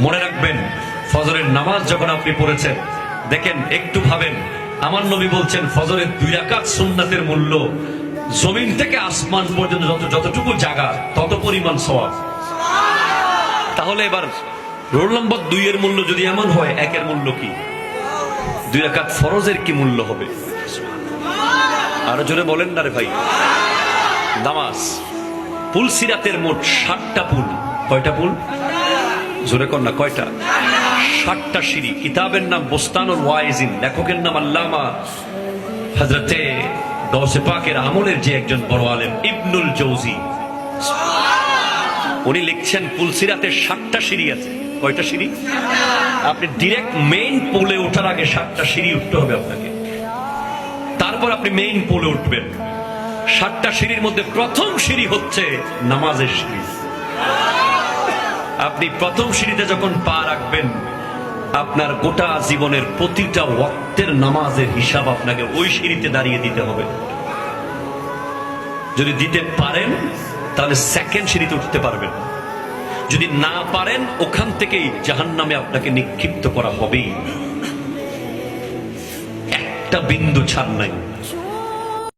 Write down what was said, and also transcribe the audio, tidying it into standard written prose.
মনে রাখবেন, ফজরের নামাজ যখন আপনি পড়েছেন, দেখেন একটু ভাবেন, আমার নবী বলছেন ফজরের 2 রাকাত সুন্নাতের মূল্য জমিন থেকে আসমান পর্যন্ত যতটুকু জায়গা তত পরিমাণ সওয়াব। তাহলে এবার রোল নম্বর 2 এর মূল্য যদি এমন হয়, 1 এর মূল্য কি? 2 রাকাত ফরজের কি মূল্য হবে? আরো জোরে বলেন না রে ভাই। নামাজ পুলসিরাতের মোট 60টা পুল। কয়টা পুল? জোরে কর না, কয়টা? 60টা সিঁড়ি। কিতাবের নাম বুস্তানুল ওয়াইজিন, লেখকের নাম আল্লামা হযরতে গৌসে পাকের আমলের যে একজন বড় আলেম ইবনুল জৌজি, উনি লিখছেন পুলসিরাতের 60টা সিঁড়ি আছে। কয়টা সিঁড়ি? আপনি ডিরেক্ট মেইন পুলে ওঠার আগে 60টা সিঁড়ি উঠতে হবে আপনাকে, তারপর আপনি মেইন পুলে উঠবেন। 60টা সিঁড়ির মধ্যে প্রথম সিঁড়ি হচ্ছে নামাজের সিঁড়ি। আপনি প্রথম সিঁড়িতে যখন পা রাখবেন, আপনার গোটা জীবনের প্রতিটা ওয়াক্তের নামাজের হিসাব আপনাকে ওই সিঁড়িতে দাঁড়িয়ে দিতে হবে। যদি দিতে পারেন তাহলে সেকেন্ড সিঁড়িতে উঠতে পারবেন, যদি না পারেন ওখান থেকেই জাহান্নামে আপনাকে নিক্ষিপ্ত করা হবেই, একটা বিন্দু ছাড় নাই।